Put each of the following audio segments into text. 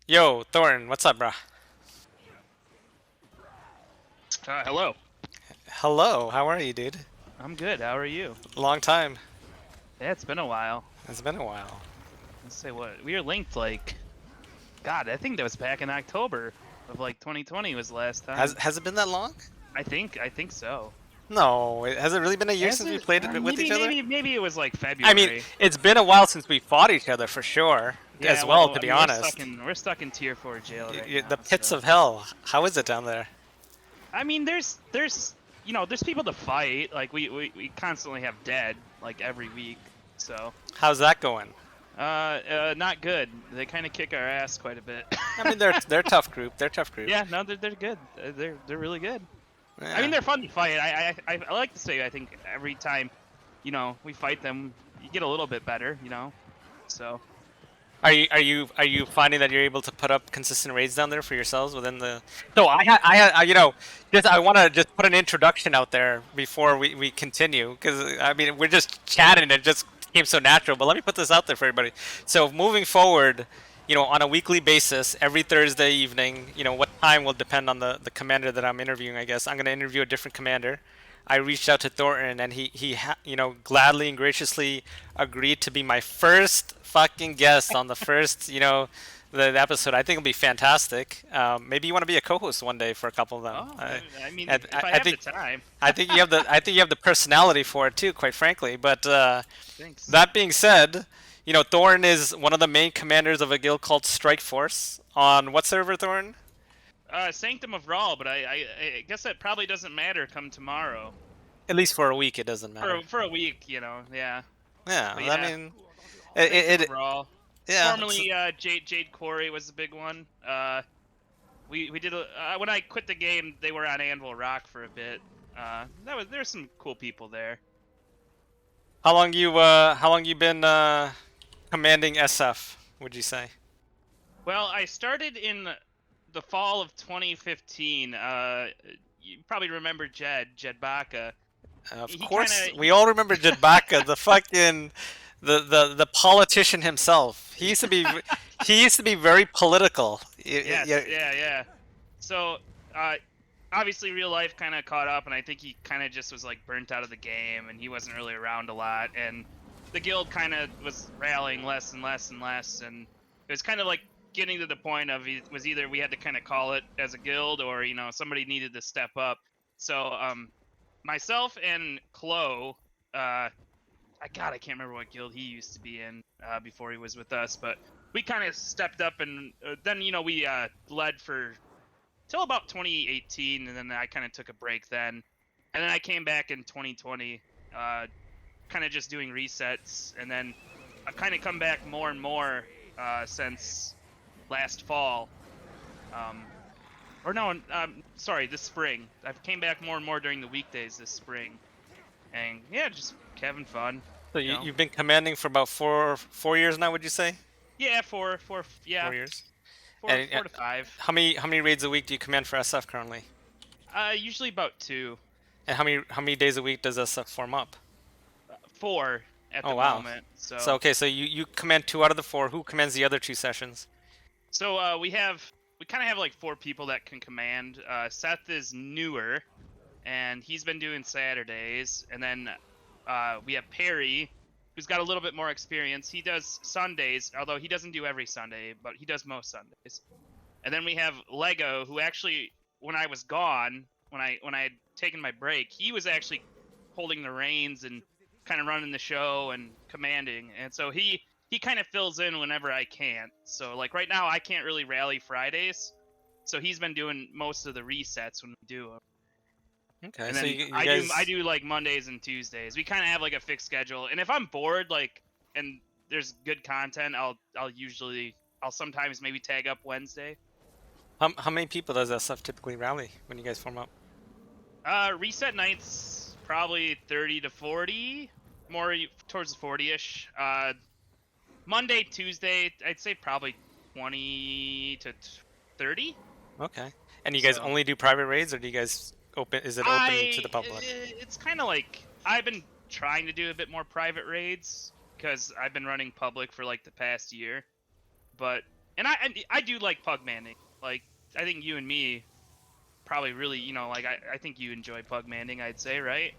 Yo, Thornton, what's up, bro? Hello. Hello, how are you, dude? I'm good. How are you? Long time. Yeah, it's been a while. It's been a while. Let's say what we were linked God, I think that was back in October of 2020 was the last Has time. has it been that long? I think so. No, has it really been a year Has since we it? played it with each Maybe other? maybe maybe it was like I mean, February. it's been a while since we fought each other for sure, Yeah, as well, well, to I be mean honest. we're stuck in tier 4 jail right The now, pits so of hell. How is it down there? I mean there's people to fight. Like we constantly have dead like every week. So How's that going? not good. They kind of kick our ass quite a bit. I mean, they're a tough group. They're a tough group. Yeah, no, they're good. They're really good. I mean, Yeah. they're fun to fight. I like to say I think every time, we fight them, you get a little bit better. So Are you finding that you're able to put up consistent raids down there for yourselves within the? So just I want to just put an introduction out there before we continue because I mean we're just chatting and it just came so natural. But let me put this out there for everybody. So moving forward, on a weekly basis, every Thursday evening, what time will depend on the commander that I'm interviewing. I guess I'm going to interview a different commander. I reached out to Thornton, and he gladly and graciously agreed to be my first fucking guest on the first, the episode. I think it'll be fantastic. Maybe you want to be a co-host one day for a couple of them. oh, I mean, I, if I I have the think time, you have the personality for it too, quite frankly. But thanks. that being said, Thorn is one of the main commanders of a guild called Strike Force. On what server, Thorn? Sanctum of Raw, but I guess that probably doesn't matter come tomorrow At least for a week, it doesn't matter. for a week, yeah. Yeah, But I yeah, mean, Sanctum of it Raw. yeah. Formerly, Jade Quarry was the big one. We did when I quit the game, they were on Anvil Rock for a bit. There's some cool people there. How long you been commanding SF? Would you say? Well, I started in the fall of 2015. You probably remember Jed Baca. Of He kind course, of we all remember Jedbaka, the fucking the politician himself. He used to be very political. yes, yeah. So, uh, obviously, real life kind of caught up, and I think he kind of just was like burnt out of the game, and he wasn't really around a lot, and the guild kind of was rallying less and less and less, and it was kind of like getting to the point of it was either we had to kind of call it as a guild, or somebody needed to step up. So, myself and Chloe, I can't remember what guild he used to be in before he was with us, but we kind of stepped up, and then we led for till about 2018, and then I kind of took a break then, and then I came back in 2020, kind of just doing resets, and then I've kind of come back more and more since last fall. Or no, sorry, this spring. I've came back more and more during the weekdays this spring, and yeah, just having fun. So You know. you've been commanding for about four years now. Would you say Yeah, four years? four, And 4 to 5. how many raids a week do you command for SF currently? Usually about 2, And how many days a week does SF form up? 4 at Oh the wow. moment. So okay, so you command two out of the four. Who commands the other two sessions? So we kind of have like 4 people that can command. Seth is newer, and he's been doing Saturdays, and then we have Perry, who's got a little bit more experience. He does Sundays, although he doesn't do every Sunday, but he does most Sundays. And then we have Lego, who actually, when I was gone, when I had taken my break, he was actually holding the reins and kind of running the show and commanding. And so he kind of fills in whenever I can't. So like right now, I can't really rally Fridays, so he's been doing most of the resets when we do them. Okay, And so then you I do guys. I do like Mondays and Tuesdays. We kind of have like a fixed schedule. And if I'm bored, like, and there's good content, I'll sometimes maybe tag up Wednesday. How many people does SF typically rally when you guys form up? Reset nights probably 30 to 40, more towards the 40ish. Monday, Tuesday, I'd say probably 20 to 30. Okay. And you guys So only do private raids, or do you guys open? Is it open to the public? it's kind of like I've been trying to do a bit more private raids because I've been running public for like the past year, but And I do like pug manning. Like I think you and me probably really, like I think you enjoy pug manning. I'd say, right?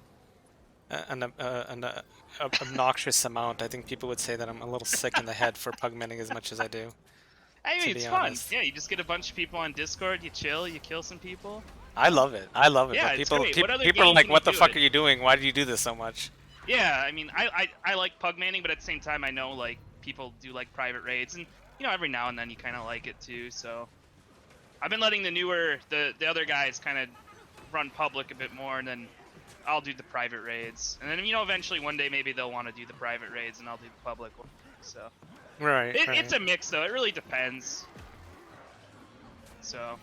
An obnoxious amount. I think people would say that I'm a little sick in the head for pugmanning as much as I do, I to mean, be it's fun. honest. Yeah, you just get a bunch of people on Discord, you chill, you kill some people. I love it. I love it. Yeah, But it's people, great. pe What other people are game like, can you "What the do fuck it? are you doing? Why do you do this so much?" Yeah, I mean, I like pug manning, but at the same time, I know like people do like private raids, and every now and then you kind of like it too. So I've been letting the other guys kind of run public a bit more, and then I'll do the private raids, and then eventually one day maybe they'll want to do the private raids, and I'll do the public one. So Right, it's right. a mix though. It really depends. So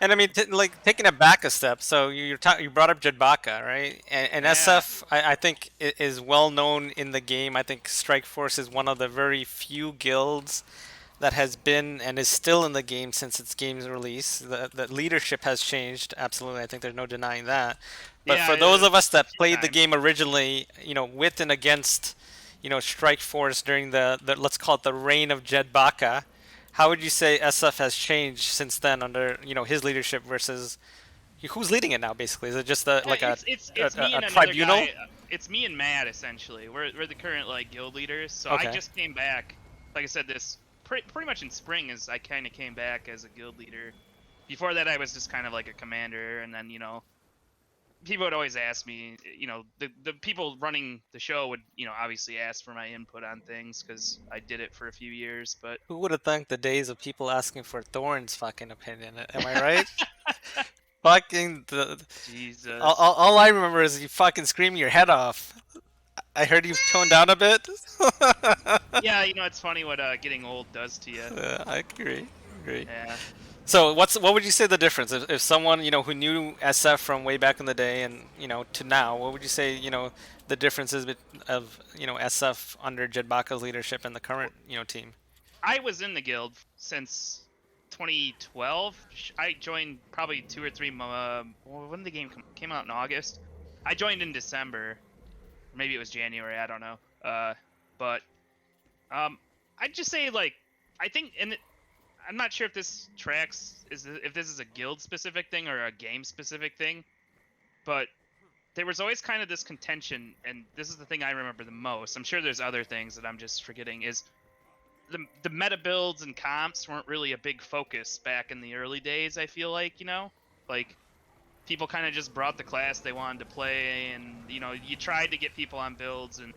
And I mean, like taking it back a step. So you brought up Jedbaka, right? And yeah, SF, I think is well known in the game. I think Strike Force is one of the very few guilds that has been and is still in the game since its game's release. The leadership has changed, absolutely. I think there's no denying that. But yeah, for those of us a that few played the times. game originally, with and against, Strike Force during the let's call it the reign of Jedbaka, how would you say SF has changed since then under, his leadership versus who's leading it now? Basically, is it just Yeah, like a it's me a and another tribunal? guy. It's me and Matt essentially. We're the current like guild leaders. So I Okay. just came back. Like I said, this pretty much in spring is I kind of came back as a guild leader. Before that, I was just kind of like a commander, and then people would always ask me. The people running the show would obviously ask for my input on things because I did it for a few years. But Who would have thunk the days of people asking for Thorn's fucking opinion? Am I right? Fucking Jesus. all I remember is you fucking screaming your head off. I heard you've toned down a bit. Yeah, it's funny what getting old does to you. I agree. Agree. Yeah. So what would you say the difference if someone who knew SF from way back in the day and to now, what would you say the differences of SF under Jedbaka's leadership and the current team? I was in the guild since 2012. I joined probably 2 or 3. When the game came out in August, I joined in December. Maybe it was January. I don't know. But I'd just say like I think, and I'm not sure if this tracks if this is a guild specific thing or a game specific thing, but there was always kind of this contention, and this is the thing I remember the most. I'm sure there's other things that I'm just forgetting. Is the meta builds and comps weren't really a big focus back in the early days. I feel like like people kind of just brought the class they wanted to play, and you tried to get people on builds, and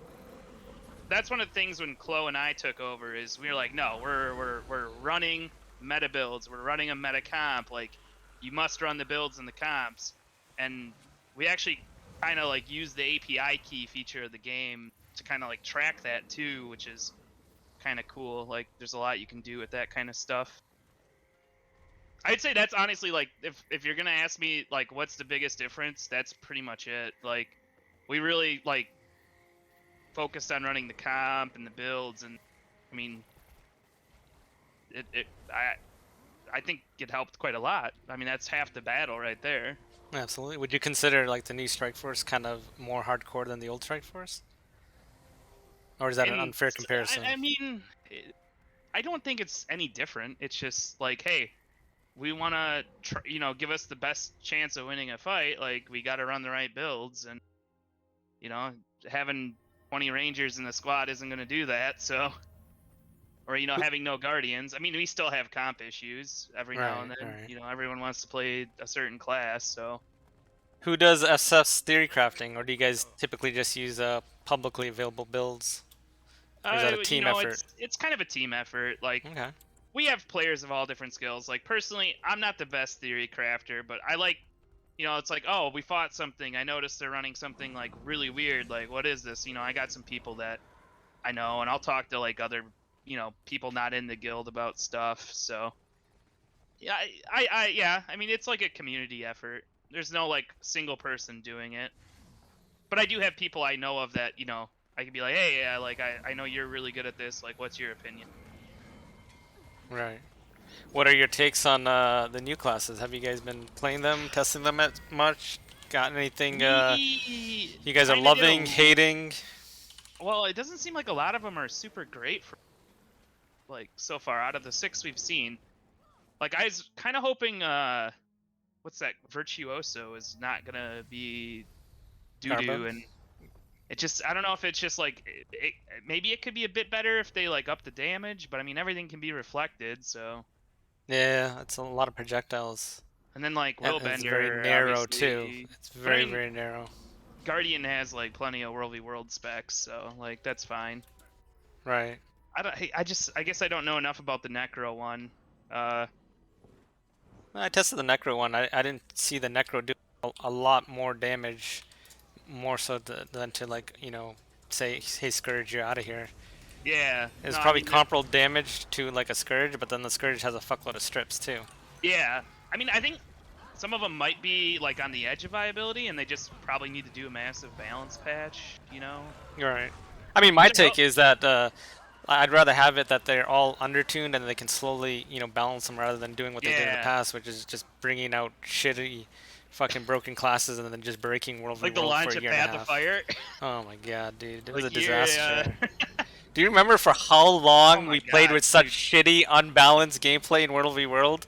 that's one of the things when Chloe and I took over is we were like, no, we're running meta builds, we're running a meta comp, like you must run the builds and the comps, and we actually kind of like use the API key feature of the game to kind of like track that too, which is kind of cool. Like there's a lot you can do with that kind of stuff. I'd say that's honestly like if you're gonna ask me like what's the biggest difference, that's pretty much it. Like we really like focused on running the comp and the builds, and I mean I think it helped quite a lot. I mean that's half the battle right there. Absolutely. Would you consider like the new Strike Force kind of more hardcore than the old Strike Force, or is that an And unfair comparison? I mean I don't think it's any different. It's just like, hey, we want to give us the best chance of winning a fight. Like we got to run the right builds, and having 20 rangers in the squad isn't going to do that. So, or having no guardians. I mean, we still have comp issues every now and Right, then. right. Everyone wants to play a certain class. So, Who does SF's theory crafting, or do you guys typically just use publicly available builds, or is that a team effort? it's kind of a team effort. Like Okay. we have players of all different skills. Like personally, I'm not the best theory crafter, but I like. It's like, oh, we fought something. I noticed they're running something like really weird. Like, what is this? I got some people that I know, and I'll talk to like other, people not in the guild about stuff. So yeah, yeah. I mean, it's like a community effort. There's no like single person doing it, but I do have people I know of that I can be like, hey, yeah, like I know you're really good at this. Like, what's your opinion? Right. What are your takes on the new classes? Have you guys been playing them, testing them at much? Got anything We you guys are kind of did loving, hating? well, it doesn't seem like a lot of them are super great for. like so far out of the 6 we've seen. Like I was kind of hoping what's that, Virtuoso is not gonna be doo Garbo. doo, and it just, I don't know if it's just like maybe it could be a bit better if they like up the damage, but I mean everything can be reflected, so. Yeah, it's a lot of projectiles. And then like And it's very Willbender, narrow too. obviously. It's But I very, mean, very narrow. Guardian has like plenty of World v World specs, so like that's fine. Right. I guess I don't know enough about the Necro one. Uh, I tested the Necro one. I didn't see the Necro do a lot more damage, more so than to like, say, hey, Scourge, you're out of here. yeah, It's no, I probably mean, that, comparable damage to like a Scourge, but then the Scourge has a fuckload of strips too. yeah. I mean, I think some of them might be like on the edge of viability, and they just probably need to do a massive balance patch, you know? Right. I mean, my Because they're both, take is that I'd rather have it that they're all undertuned and they can slowly, balance them rather than doing what they did in the yeah, past, which is just bringing out shitty, fucking broken classes and then just breaking World v like the World for launch a of year and a Path of half. Fire. Oh my god, dude, it was a Like you're, disaster. Do you remember for how oh long my we played god, with such dude. shitty, unbalanced gameplay in World v World?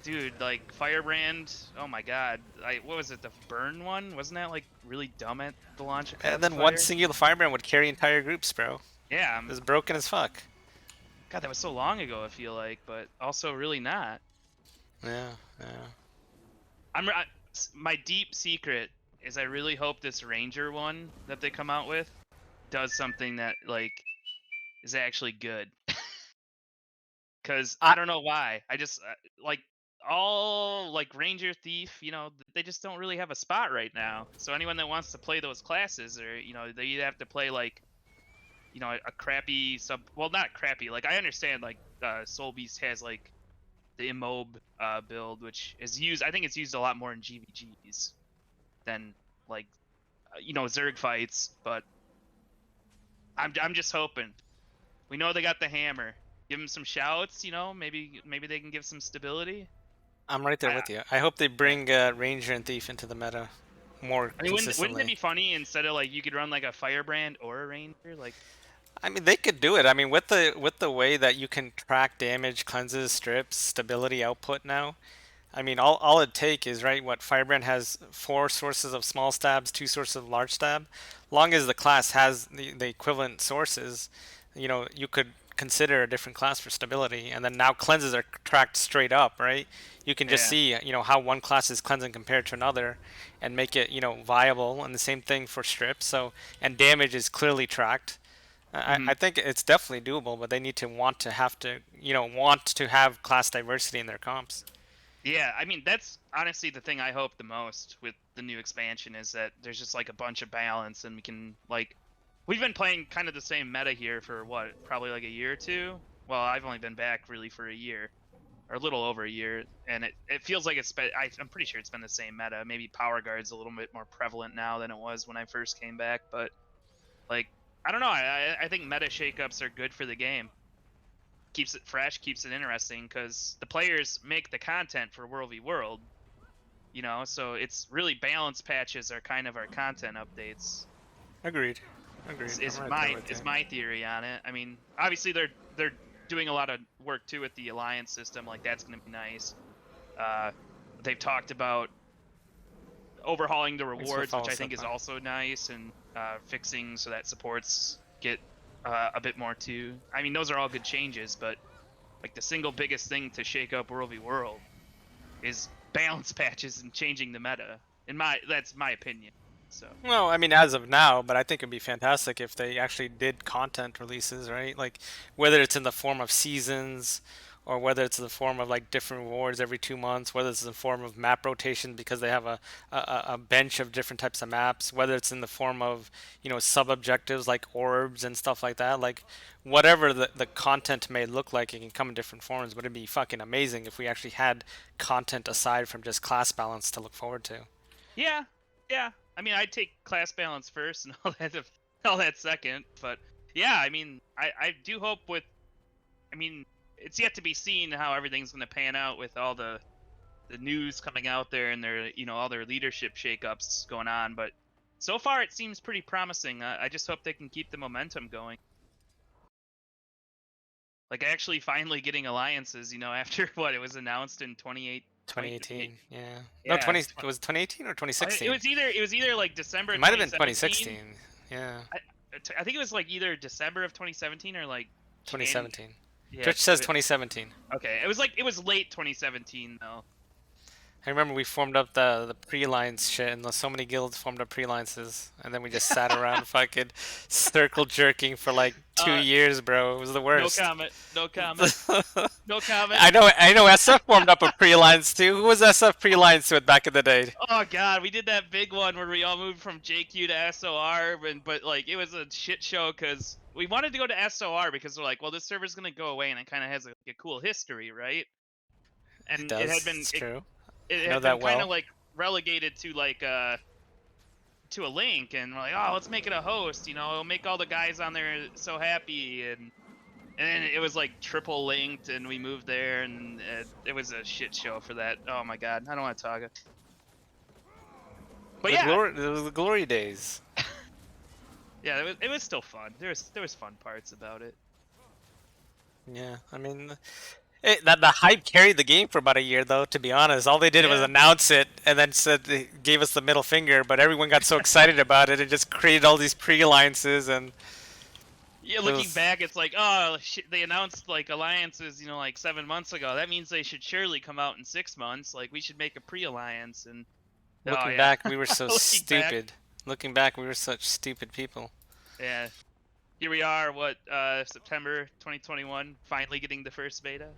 Dude, like Firebrand, oh my god. What was it, the burn one? Wasn't that like really dumb at the launch of And Path of then one Fire? singular firebrand would carry entire groups, bro. Yeah, It was broken as fuck. God, that was so long ago, I feel like, but also really not. Yeah, yeah. My deep secret is I really hope this Ranger one that they come out with does something that like is actually good. Cuz I I don't know why. I just like all like Ranger Thief, they just don't really have a spot right now. So anyone that wants to play those classes, or they either have to play like a crappy sub, well, not crappy, like I understand like Soul Beast has like the immob build, which is used, I think it's used a lot more in GVGs than like Zerg fights, but I'm just hoping. We know they got the hammer. Give them some shouts, maybe they can give some stability. I'm right there I with you. I hope they yeah. bring Ranger and Thief into the meta more I mean, wouldn't it consistently. be funny, instead of like you could run like a Firebrand or a Ranger, like. I mean, they could do it. I mean, with the way that you can track damage, cleanses, strips, stability output now. I mean, all it take is right. What Firebrand has 4 sources of small stabs, 2 sources of large stab. Long as the class has the equivalent sources, you could consider a different class for stability. And then now cleanses are tracked straight up, right? You can just Yeah. see, how one class is cleansing compared to another, and make it, viable. And the same thing for strips. So and damage is clearly tracked. Hmm. I think it's definitely doable, but they need to want to have class diversity in their comps. Yeah, I mean that's honestly the thing I hope the most with the new expansion, is that there's just like a bunch of balance, and we can like, we've been playing kind of the same meta here for what, probably like a year or two. Well, I've only been back really for a year, or a little over a year, and it feels like I'm pretty sure it's been the same meta. Maybe Power Guard's a little bit more prevalent now than it was when I first came back, but like, I don't know. I think meta shakeups are good for the game. Keeps it fresh, keeps it interesting, because the players make the content for World v World. So it's really, balance patches are kind of our content updates. Agreed. Agreed. Is, I'm is right there my with you. is my theory on it. I mean, obviously they're doing a lot of work too with the alliance system. Like that's gonna be nice. Uh, they've talked about overhauling the Thanks for rewards, which following I up, think is man. also nice, and fixing so that supports get a bit more too. I mean, those are all good changes, but like the single biggest thing to shake up World v World is balance patches and changing the meta. That's my opinion. So Well, I mean, as of now, but I think it'd be fantastic if they actually did content releases, right? Like, whether it's in the form of seasons, or whether it's in the form of like different rewards every 2 months, whether it's in the form of map rotation because they have a bench of different types of maps, whether it's in the form of, sub objectives like orbs and stuff like that. Like, whatever the content may look like, it can come in different forms, but it'd be fucking amazing if we actually had content aside from just class balance to look forward to. yeah, yeah. I mean, I'd take class balance first and all that second. But yeah, I mean, I do hope with. I mean, it's yet to be seen how everything's going to pan out with all the news coming out there, and their all their leadership shakeups going on. But so far, it seems pretty promising. I just hope they can keep the momentum going. Like actually finally getting alliances, you know, after what it was announced in 2018. Yeah. No, yeah, was it 2018 or it 2016? was either like December It might have been 2017. 2016. Yeah, I, I think it was like either December of 2017 or like Jan. 2017. Yeah, Twitch says 2017. okay. It was late 2017 though. I remember we formed up the pre-alliance shit, and so many guilds formed up pre-alliances, and then we just sat around fucking circle jerking for like 2 years, bro. It was the No worst. comment. No comment. No comment. I know. SF formed up a pre-alliance too. Who was SF pre-alliance with back in the day? Oh god, we did that big one where we all moved from JQ to SOR, but like it was a shit show because we wanted to go to SOR because we're like, well, this server's gonna go away and it kind of has a cool history, right? It And does. It's true. it I know had been that kind of well. like relegated to like to a link, and we're like, oh, let's make it a host, you know, it'll make all the guys on there so happy, and then it was like triple linked, and we moved there, and it was a shit show for that. Oh my god, I don't want to talk. But The yeah, glory, it was the glory days. yeah, it was still fun. There was fun parts about it. Yeah, I mean, that the hype carried the game for about a year, though. To be honest, all they did was Yeah, announce it and then said they gave us the middle finger. But everyone got so excited about it, it just created all these pre-alliances, and yeah. it Looking was back, it's like, oh, shit, they announced like alliances, you know, like 7 months ago. That means they should surely come out in 6 months. Like we should make a pre-alliance, and oh looking yeah, back, we were so looking back, stupid. Looking back, we were such stupid people. yeah. Here we are, what September 2021, finally getting the first beta.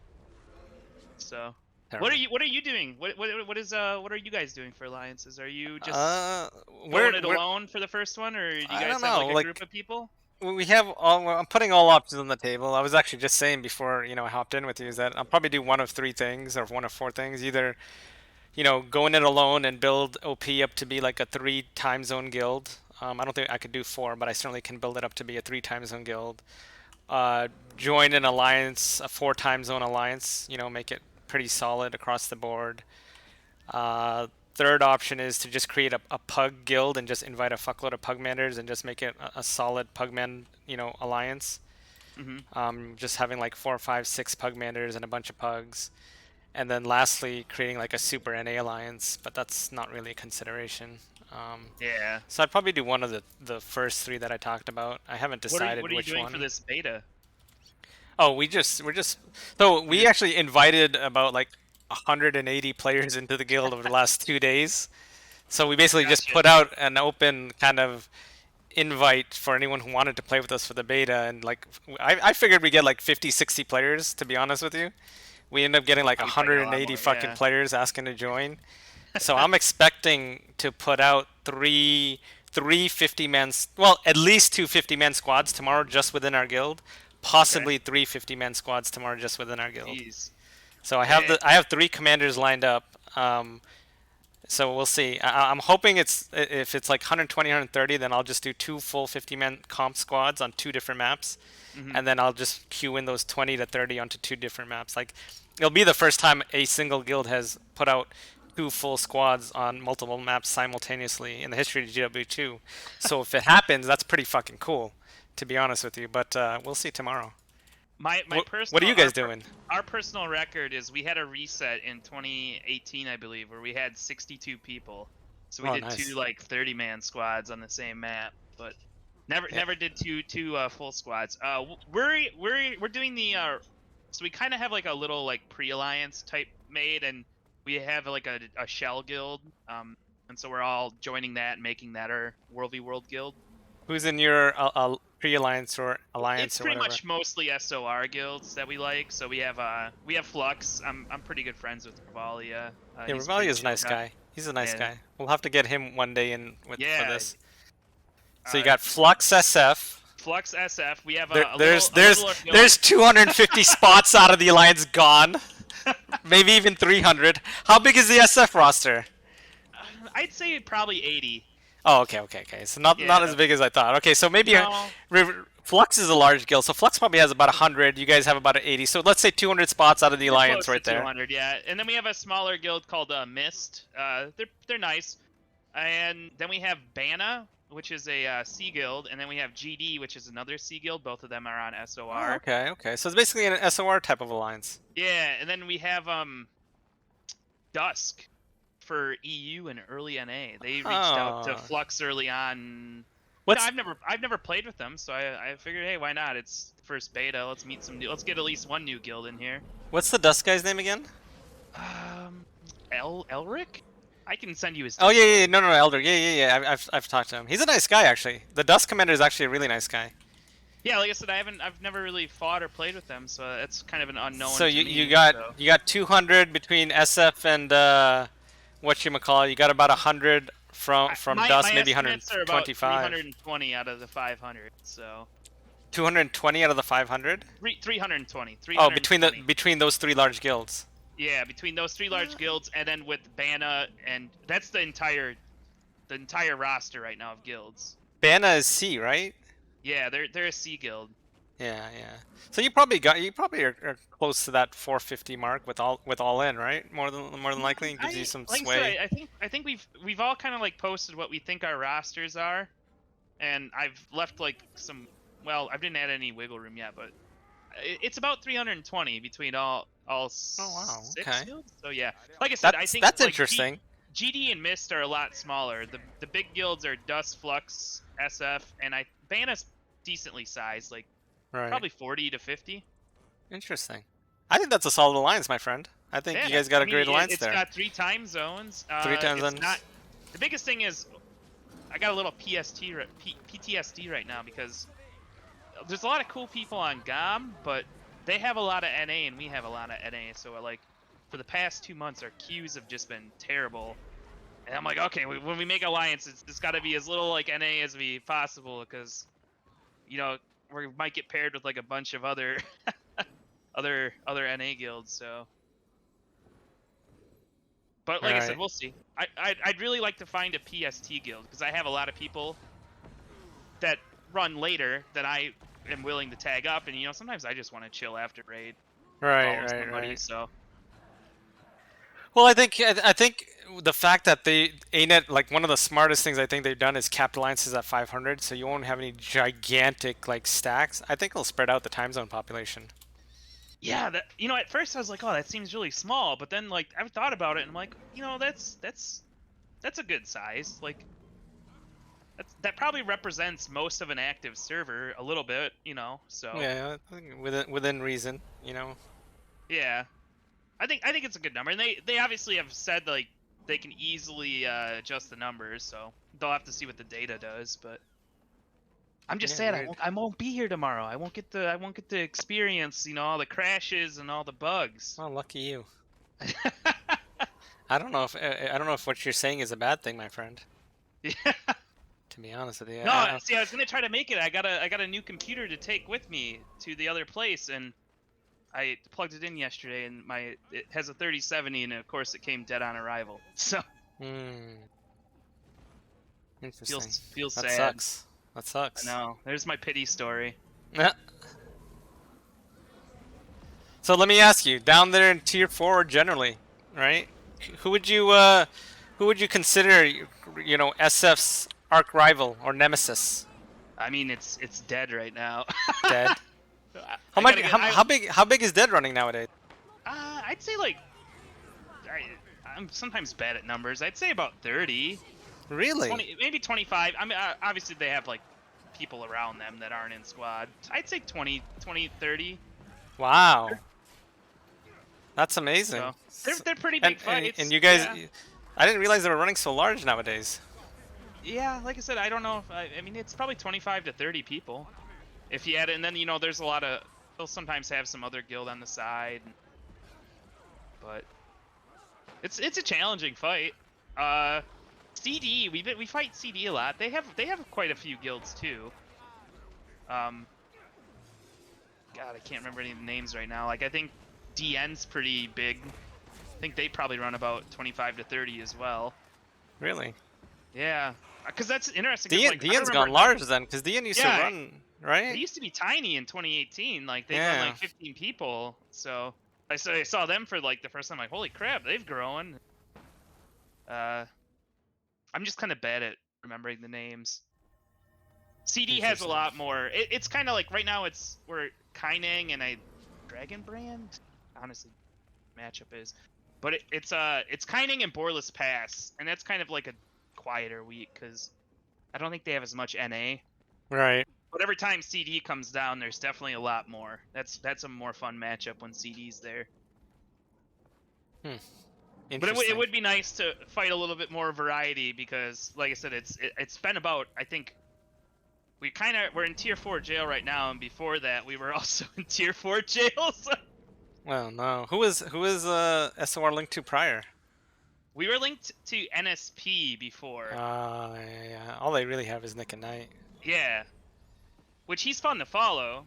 So, Terrible. what are you doing? What are you guys doing for alliances? Are you just Uh, going it we're alone for the first one, or do you I guys don't have know. like a Like group of people? we have all. Well, I'm putting all options on the table. I was actually just saying before, I hopped in with you, is that I'll probably do one of three things or one of four things. Either go in it alone and build OP up to be like a 3 time zone guild. I don't think I could do four, but I certainly can build it up to be a 3 time zone guild. Join an alliance, a 4 time zone alliance. Make it pretty solid across the board. Third option is to just create a pug guild and just invite a fuckload of pugmanders and just make it a solid pugman, alliance. Mm-hmm. Just having like 4, 5, 6 pugmanders and a bunch of pugs. And then lastly, creating like a super NA alliance, but that's not really a consideration. Yeah. So I'd probably do one of the first three that I talked about. I haven't What decided are you which doing for one. this beta? Oh, we're just so You're we just actually invited about like 180 players into the guild over the last 2 days. So we basically just gotcha. put out an open kind of invite for anyone who wanted to play with us for the beta, and like I figured we get like 50, 60 players, to be honest with you. We ended up getting like Probably get a lot 180 more. fucking Yeah. players asking to join. So I'm expecting to put out three 50-man, well, at least two 50-man squads tomorrow just within our guild, Okay. possibly three 50-man squads tomorrow just within our guild. Jeez. So Yeah. I have three commanders lined up. So we'll see. I'm hoping if it's like 120, 130, then I'll just do two full 50-man comp squads on two different maps, Mm-hmm. and then I'll just queue in those 20 to 30 onto two different maps. Like it'll be the first time a single guild has put out two full squads on multiple maps simultaneously in the history of GW2. So if it happens, that's pretty fucking cool, to be honest with you. But we'll see tomorrow. My What are personal you guys doing? our personal record is we had a reset in 2018, I believe, where we had 62 people. So we Oh, did nice. two like 30-man squads on the same map, but Yeah. never did two full squads. We're doing the so we kind of have like a little like pre-alliance type made, and we have like a shell guild, and so we're all joining that and making that our World v World guild. Who's in your pre-alliance or It's alliance or pretty whatever? much mostly SOR guilds that we like. So we have Flux. I'm pretty good friends with Ravalia. Yeah, He's a pretty Revalia's a chill nice guy. guy. He's a nice And guy. We'll have to get him one day in for yeah, this. So you uh, got Flux SF. Flux SF. We have There, a little guild. there's 250 spots out of the alliance gone. Maybe even 300. How big is the SF roster? I'd say probably 80. Oh, okay. So not Yeah. as big as I thought. Okay, so maybe No. Flux is a large guild. So Flux probably has about 100. You guys have about 80. So let's say 200 spots out of the We're alliance close to right there. 200. Yeah. And then we have a smaller guild called Mist. They're nice. And then we have Bana, which is a C guild, and then we have GD, which is another C guild. Both of them are on Oh, SOR. okay, okay. So it's basically an SOR type of alliance. Yeah, and then we have Dusk for EU and early NA. They reached out to Oh. Flux early on. What's I've never played with them, so I figured, hey, why not? It's the first beta. Let's meet some new. Let's get at least one new guild in here. what's the Dust guy's name again? Elric? I can send you his. Oh yeah, Discord. yeah, yeah. No, no, no, Elder. Yeah, yeah, yeah. I've talked to him. He's a nice guy, actually. The Dust Commander is actually a really nice guy. Yeah, like I said, I've never really fought or played with them, so that's kind of an unknown. So to you me, you got so. you got 200 between SF and whatchamacallit. You got about 100 from Dust, my maybe estimates are about 125. 320 out of the 500. So 220 out of the 500. 320. Oh, between those three large guilds. Yeah, between those three large guilds, and then with Bana, and that's the entire roster right now of guilds. Bana is C, right? Yeah, they're a C guild. Yeah, yeah. So you probably are close to that 450 mark with all in, right? More than likely, it gives you some Like sway. I said, I think we've all kind of like posted what we think our rosters are, and I've left like some. Well, I didn't add any wiggle room yet, but it's about 320 between all Oh wow, 6 okay. guilds. So yeah, like I said, I think That's like, interesting. GD and Mist are a lot smaller. The big guilds are Dust, Flux, SF, and Bana's decently sized, like Right. probably 40 to 50. Interesting. I think that's a solid alliance, my friend. I think Yeah, you guys got a mean, great alliance it's there. got 3 time zones. 3 time it's zones. not. The biggest thing is, I got a little PTSD right now because there's a lot of cool people on GOM, but they have a lot of NA and we have a lot of NA. So like, for the past 2 months, our queues have just been terrible. And I'm like, okay, when we make alliances, it's got to be as little like NA as we possible, because, you know, we might get paired with like a bunch of other other NA guilds. So, but like I said, we'll see. I'd really like to find a PST guild, because I have a lot of people that run later that I am willing to tag up, and you know, sometimes I just want to chill after raid. Right. So. Well, I think the fact that they ANET, like, one of the smartest things I think they've done is capped alliances at 500, so you won't have any gigantic like stacks. I think it'll spread out the time zone population. Yeah, that, you know, at first I was like, oh, that seems really small, but then like I've thought about it and I'm like, you know, that's a good size. Like that probably represents most of an active server a little bit, you know. So Yeah, I think within reason, you know. yeah, I think it's a good number, and they obviously have said like they can easily adjust the numbers, so they'll have to see what the data does. But I'm just sad I won't be here tomorrow. I won't get to experience, you know, all the crashes and all the bugs. Well, lucky you. I don't know if what you're saying is a bad thing, my friend. Yeah. To be honest with you. No, see, I was gonna try to make it. I got a new computer to take with me to the other place, and I plugged it in yesterday, and it has a 3070, and of course it came dead on arrival. So. Interesting. Feels that sad. That sucks. I know. There's my pity story. Yeah. So let me ask you, down there in Tier 4 generally, right? Who would you consider, you know, SF's arch rival or nemesis? I mean, it's dead right now. Dead. How big is Dead running nowadays? I'd say like, I'm sometimes bad at numbers. I'd say about 30. Really? 20, maybe 25. I mean, obviously they have like people around them that aren't in squad. I'd say 20, 30. Wow. That's amazing. So, they're pretty big fights. And you guys, yeah. I didn't realize they were running so large nowadays. Yeah, like I said, I don't know if I mean, it's probably 25 to 30 people if you add it, and then, you know, there's a lot of, they'll sometimes have some other guild on the side, but it's a challenging fight. CD, we fight CD a lot. They have quite a few guilds too. God, I can't remember any of the names right now. Like, I think DN's pretty big. I think they probably run about 25 to 30 as well. Really? Yeah, because that's interesting. DN's gone large then, because DN used to run, right? They used to be tiny in 2018. Like, they run like 15 people. So I saw them for like the first time. Like, holy crap, they've grown. I'm just kind of bad at remembering the names. CD has a Interesting. lot more. It's kind of like right now we're Kaining and a Dragon Brand. Honestly, matchup is, but it's Kaining and Boreless Pass, and that's kind of like a quieter week because I don't think they have as much NA. Right. But every time CD comes down, there's definitely a lot more. That's a more fun matchup when CD's there. Hmm. But it Interesting. would be nice to fight a little bit more variety because, like I said, it's been about, I think we're in tier 4 jail right now, and before that we were also in tier 4 jail. So Well, no. Who is SOR linked to prior? we were linked to NSP before. Yeah. All they really have is Nick and Knight. Yeah, which he's fun to follow.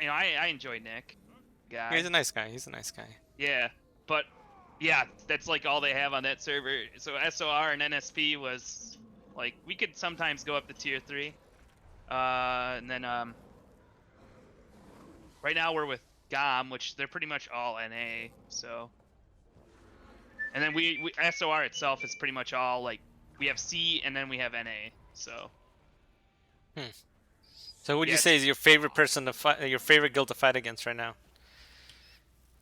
You know, I enjoy Nick, Yeah, he's guy. a nice guy. He's a nice guy. Yeah, but yeah, that's like all they have on that server. So SOR and NSP was like we could sometimes go up to tier 3. And then right now we're with GOM, which they're pretty much all NA. So, and then we SOR itself is pretty much all like we have C and then we have NA. So So who would yeah, you say is your favorite person to fight, your favorite guild to fight against right now?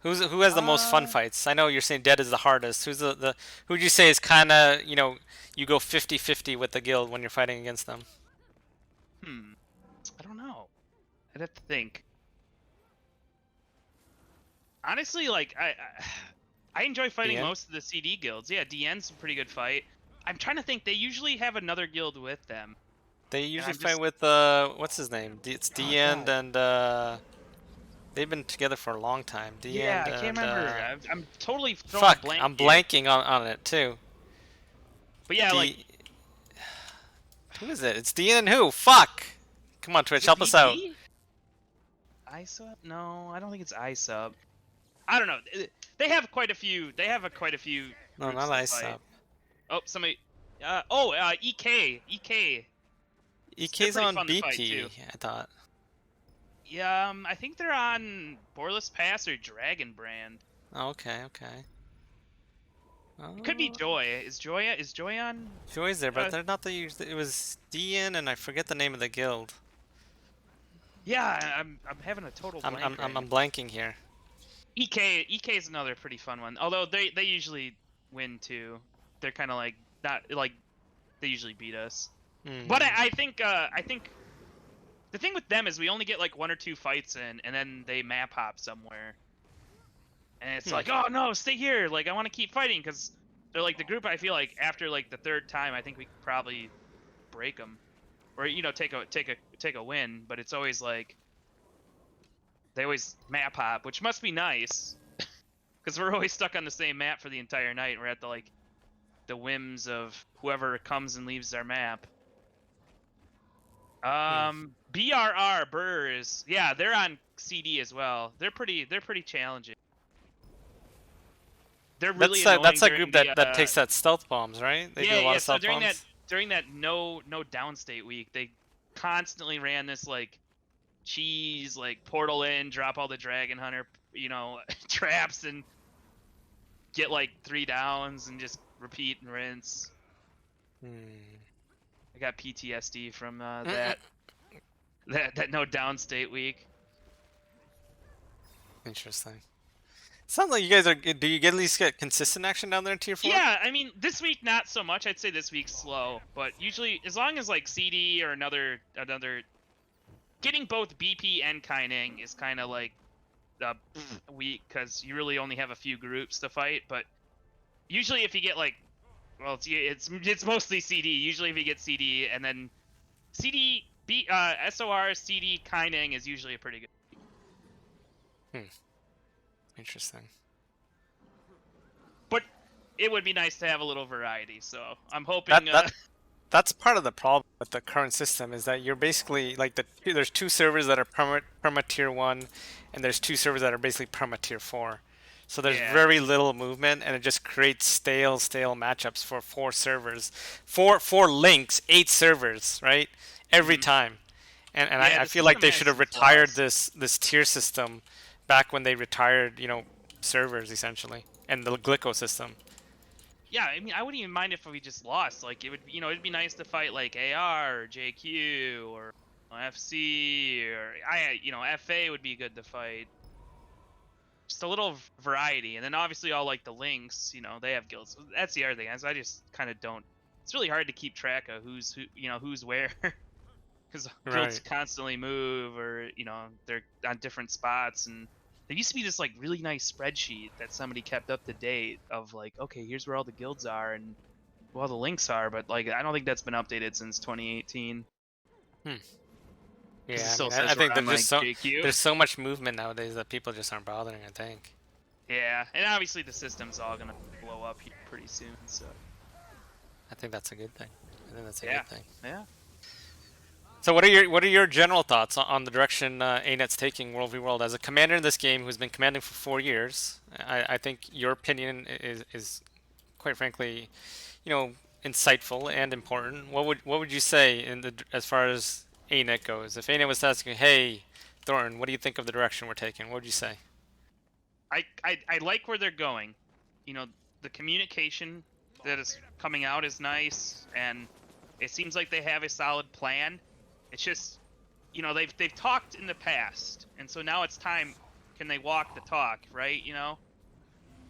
Who has the most fun fights? I know you're saying Dead is the hardest. Who's the who would you say is kind of, you go 50-50 with the guild when you're fighting against them? I don't know. I'd have to think. Honestly, like I enjoy fighting DN? most of the CD guilds. Yeah, DN's a pretty good fight. I'm trying to think. They usually have another guild with them. They And usually I'm fight just, with what's his name? It's oh DN god. and they've been together for a long time. Yeah, DN I can't and remember. I'm totally throwing a fuck, blank I'm here. blanking on it too. But yeah, like, D Who is it? It's DN and who? Fuck. Come on, is Twitch, it help us out. BP? ISUB? No, I don't think it's ISUB. I don't know. They have quite a few. They have quite a few No, groups not to ice fight. up. Oh, somebody. EK. They're EK's pretty on fun to fight BP, too. I thought. Yeah, I think they're on Boreless Pass or Dragon Brand. Oh, okay. It could be Oh, Joy. Is Joy on? Joy's there, but they're not the usual. It was DN and I forget the name of the guild. Yeah, I'm having a total I'm blank I'm right I'm, now. I'm blanking here. EK is another pretty fun one. Although they usually win too. They're kind of like not like they usually beat us. But Hmm. I think the thing with them is we only get like 1 or 2 fights in, and then they map hop somewhere. And it's Hmm. like, oh no, stay here. Like I want to keep fighting because they're like the group. I feel like after like the 3rd time, I think we could probably break them, or take a win. But it's always like they always map hop, which must be nice because we're always stuck on the same map for the entire night. We're at the whims of whoever comes and leaves our map. BRR Burrs, yeah, they're on CD as well. They're pretty challenging. They're really annoying That's a during group the that takes that stealth bombs, right? They do a lot yeah. of So stealth bombs. during that no downstate week, they constantly ran this like cheese like portal in, drop all the dragon hunter, traps, and get like 3 downs and just repeat and rinse. Hmm. I got PTSD from that no downstate week. Interesting. Sounds like you guys are. Do you at least get consistent action down there in tier 4? Yeah, I mean this week not so much. I'd say this week's slow, but usually as long as like CD or another getting both BP and Kaining is kind of like a week because you really only have a few groups to fight. But usually if you get like, well, it's mostly CD. Usually if you get CD and then SOR CD Kaining is usually a pretty good. Interesting. But it would be nice to have a little variety. So I'm hoping. That's part of the problem with the current system is that you're basically like there's 2 servers that are perma tier 1 and there's 2 servers that are basically perma tier 4. So there's Yeah. very little movement and it just creates stale matchups for 4 servers. Four links, 8 servers, right? Every Mhm. time. And Yeah, I the feel like system they has should have some retired flaws. this tier system back when they retired, servers essentially and the Glico system. Yeah, I mean, I wouldn't even mind if we just lost. Like, it would, it'd be nice to fight like AR or JQ or FC or FA would be good to fight. Just a little variety, and then obviously all like the links, they have guilds. That's the other thing. I just kind of don't. It's really hard to keep track of who's where, because guilds Right. constantly move, or they're on different spots. And there used to be this like really nice spreadsheet that somebody kept up to date of like, okay, here's where all the guilds are and where all the links are, but like I don't think that's been updated since 2018. Hmm. Because it Yeah, I still mean, says I we're think on like JQ. there's so much movement nowadays that people just aren't bothering. I think. Yeah, and obviously the system's all gonna blow up here pretty soon. So I think that's a good thing. I think that's a yeah, good thing. yeah. So what are your general thoughts on the direction ANET's taking World v World as a commander in this game who's been commanding for 4 years? I think your opinion is quite frankly, you know, insightful and important. What would you say in the as far as ANET goes? If ANET was asking, hey, Thornton, what do you think of the direction we're taking? What would you say? I like where they're going. You know, the communication that is coming out is nice, and it seems like they have a solid plan. It's just, they've talked in the past, and so now it's time. Can they walk the talk, right?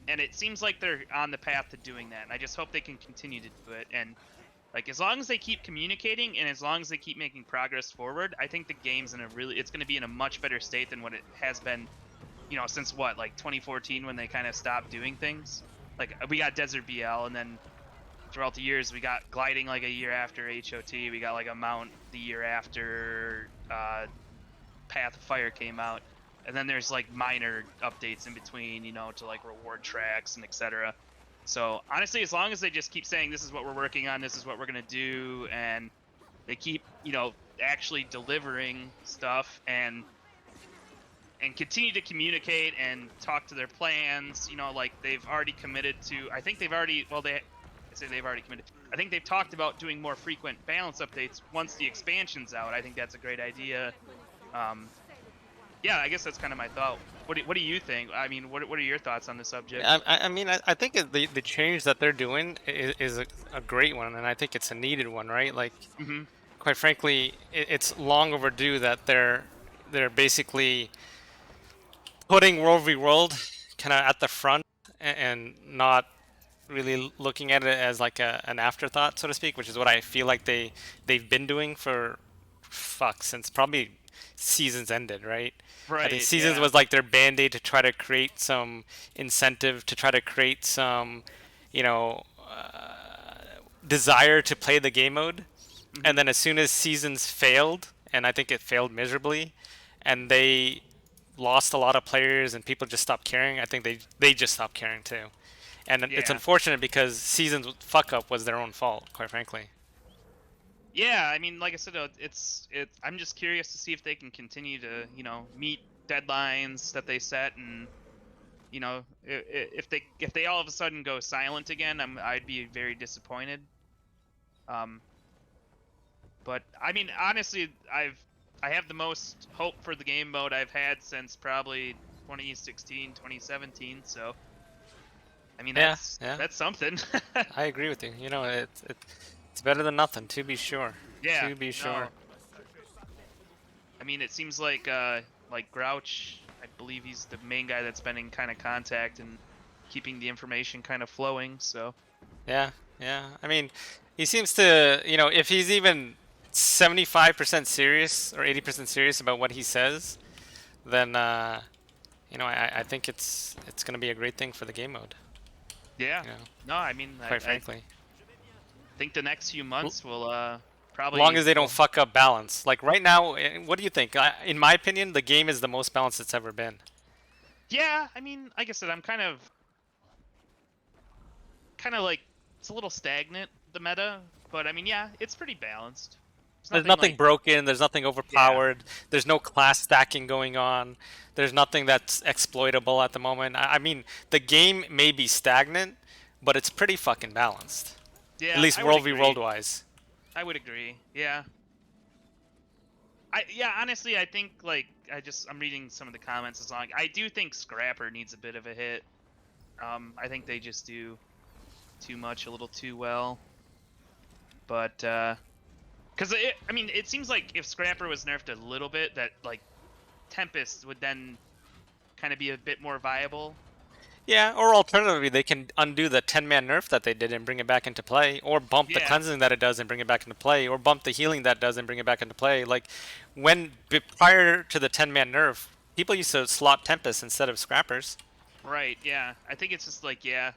And it seems like they're on the path to doing that. And I just hope they can continue to do it. And like as long as they keep communicating and as long as they keep making progress forward, I think the game's it's going to be in a much better state than what it has been, since what, like 2014 when they kind of stopped doing things. Like we got Desert BL, and then throughout the years we got Gliding like a year after HOT. We got like a Mount the year after Path of Fire came out. And then there's like minor updates in between, to like reward tracks and etc. So honestly, as long as they just keep saying this is what we're working on, this is what we're gonna do, and they keep, actually delivering stuff and continue to communicate and talk to their plans, like they've already committed to. I think they've already. Well, I say they've already committed. I think they've talked about doing more frequent balance updates once the expansion's out. I think that's a great idea. Yeah, I guess that's kind of my thought. What do you think? I mean, what are your thoughts on the subject? I mean, I think the change that they're doing is a great one, and I think it's a needed one, right? Like, Mm-hmm. quite frankly, it's long overdue that they're basically putting World v World kind of at the front and not really looking at it as like an afterthought, so to speak, which is what I feel like they've been doing for since probably seasons ended, right? I think Right. seasons Yeah. was like their band-aid to try to create some incentive, to try to create some, you know, desire to play the game mode. Mm-hmm. And then as soon as seasons failed, and I think it failed miserably, and they lost a lot of players and people just stopped caring, I think they just stopped caring too. And it's Yeah. unfortunate because season's fuck up was their own fault, quite frankly. Yeah. I mean, like I said, I'm just curious to see if they can continue to, meet deadlines that they set, and if they all of a sudden go silent again, I'd be very disappointed. Um, but I mean, honestly, I have the most hope for the game mode I've had since probably 2016, 2017. So I mean, Yeah, that's yeah, that's something. I agree with you. You know, it's better than nothing, to be sure. Yeah. To be sure. No. I mean, it seems like Grouch. I believe he's the main guy that's been in kind of contact and keeping the information kind of flowing. So Yeah, yeah. I mean, he seems to, you know, if he's even 75% serious or 80% serious about what he says, then you know, I think it's gonna be a great thing for the game mode. yeah. You know, No, I mean, quite I frankly. think the next few L- months will long probably as they don't well. fuck up balance. Like right now, what do you think? In my opinion, the game is the most balanced it's ever been. Yeah. I mean, like I said, I'm kind of like it's a little stagnant, the meta, but I mean, yeah, it's pretty balanced. It's There's nothing nothing like. broken. There's nothing Yeah. overpowered. There's no class stacking going on. There's nothing that's exploitable at the moment. I mean, the game may be stagnant, but it's pretty fucking balanced. At Yeah, least I would world v agree. world wise. I would agree. Yeah. Yeah, honestly, I think like I'm reading some of the comments as long. I do think Scrapper needs a bit of a hit. I think they just do too much, a little too well. But Because I mean, it seems like if Scrapper was nerfed a little bit, that like Tempest would then kind of be a bit more viable. Yeah, or alternatively, they can undo the 10-man nerf that they did and bring it back into play, or bump the Yeah. cleansing that it does and bring it back into play, or bump the healing that it does and bring it back into play. Like, prior to the 10-man nerf, people used to slot Tempest instead of Scrappers. Right. Yeah. I think it's just like a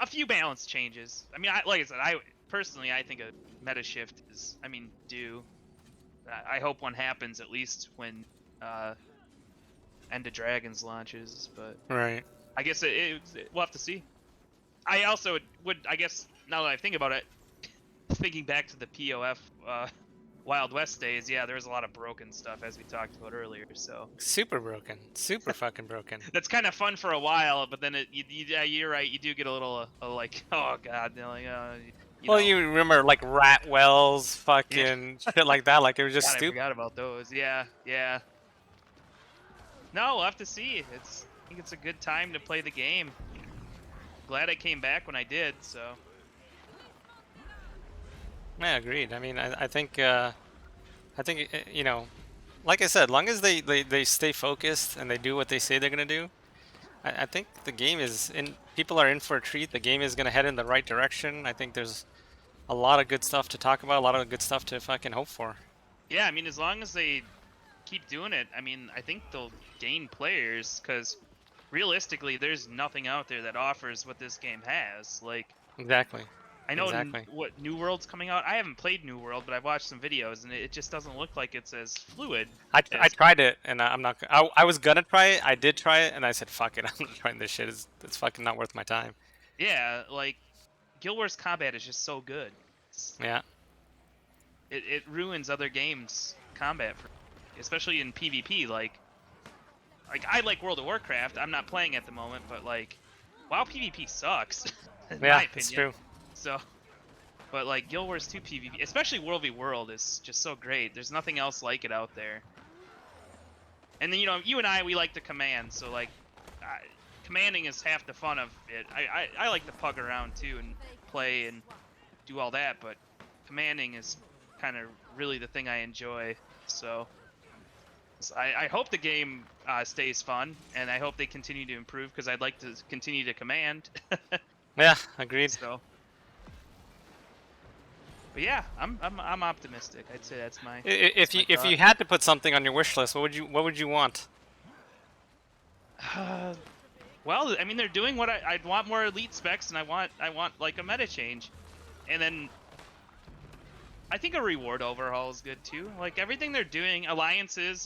few balance changes. I mean, like I said, I personally I think a meta shift is, I mean, due. I hope one happens at least when End of Dragons launches, but Right. I guess we'll have to see. I also would, I guess, now that I think about it, thinking back to the POF Wild West days, yeah, there was a lot of broken stuff as we talked about earlier. So Super broken. Super fucking broken. that's kind of fun for a while, but then yeah, you're right. You do get a little like, oh god, like, Well, you remember like rat wells, fucking shit like that. Like it was just God, I stupid. forgot about those. Yeah, yeah. No, we'll have to see. I think it's a good time to play the game. Glad I came back when I did. So. Yeah, agreed. I mean, I think you know, like I said, long as they stay focused and they do what they say they're gonna do, I think the game is in. People are in for a treat. The game is gonna head in the right direction. I think there's a lot of good stuff to talk about. A lot of good stuff to fucking hope for. Yeah, I mean, as long as they keep doing it, I mean, I think they'll gain players because realistically, there's nothing out there that offers what this game has. Like, Exactly. I know Exactly. what New World's coming out. I haven't played New World, but I've watched some videos, and it just doesn't look like it's as fluid. I tried it, and I'm not. I was gonna try it. I did try it, and I said, "Fuck it, I'm not trying this shit. It's fucking not worth my time." Yeah, like Guild Wars combat is just so good. Yeah. It ruins other games' combat, especially in PvP. Like I like World of Warcraft. I'm not playing at the moment, but like, WoW PvP sucks. In Yeah, my opinion. it's true. So, but like Guild Wars 2 PvP, especially World v World, is just so great. There's nothing else like it out there. And then you and I, we like to command, so like, commanding is half the fun of it. I like to pug around too and play and do all that, but commanding is kind of really the thing I enjoy. So I hope the game stays fun, and I hope they continue to improve because I'd like to continue to command. Yeah, agreed. So, but yeah, I'm optimistic. I'd say that's my. If you had to put something on your wish list, what would you want? Well, I mean, they're doing what I'd want more elite specs, and I want like a meta change, and then I think a reward overhaul is good too. Like everything they're doing, alliances,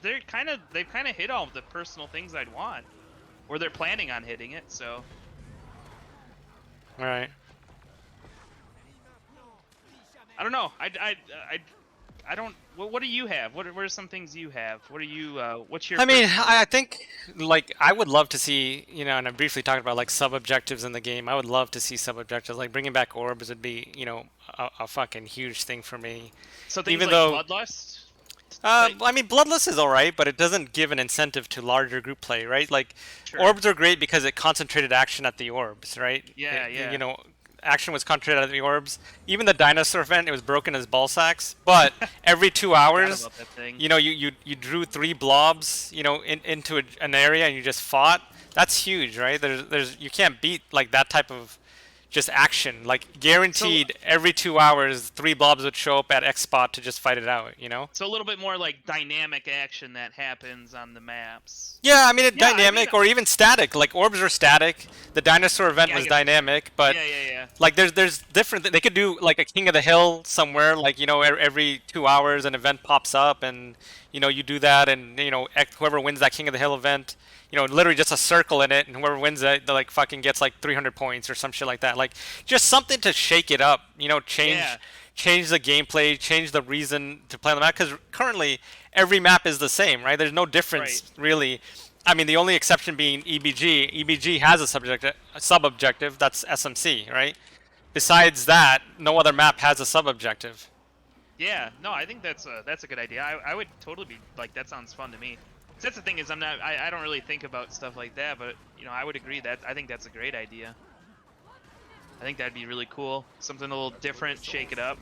they've kind of hit all of the personal things I'd want, or they're planning on hitting it. So. All right. I don't know. I don't. What do you have? What are some things you have? What are you? What's your? I mean, I think like I would love to see, and I briefly talked about like sub objectives in the game. I would love to see sub objectives. Like bringing back orbs would be, a fucking huge thing for me. So things even like though, Bloodlust. I mean, Bloodless is alright, but it doesn't give an incentive to larger group play, right? Like, Sure. orbs are great because it concentrated action at the orbs, right? Yeah, yeah. Action was concentrated at the orbs. Even the dinosaur event, it was broken as ball sacks. But every 2 hours, About that thing. you drew 3 blobs, into an area and you just fought. That's huge, right? You can't beat like that type of just action. Like guaranteed, every 2 hours, 3 blobs would show up at X spot to just fight it out. So a little bit more like dynamic action that happens on the maps. Yeah, I mean, dynamic or even static. Like orbs are static. The dinosaur event was dynamic, but Yeah. like there's different. They could do like a King of the Hill somewhere. Like every 2 hours an event pops up, and you do that, and whoever wins that King of the Hill event, literally just a circle in it, and whoever wins it, like fucking gets like 300 points or some shit like that. Like just something to shake it up. Change the gameplay, change the reason to play on the map, because currently every map is the same, right? There's no difference really. I mean, the only exception being EBG. EBG has a sub-objective, that's SMC, right? Besides that, no other map has a sub-objective. Yeah, no, I think that's a good idea. I would totally be like, that sounds fun to me. That's the thing is, I don't really think about stuff like that, but I would agree that I think that's a great idea. I think that'd be really cool. Something a little different, shake it up.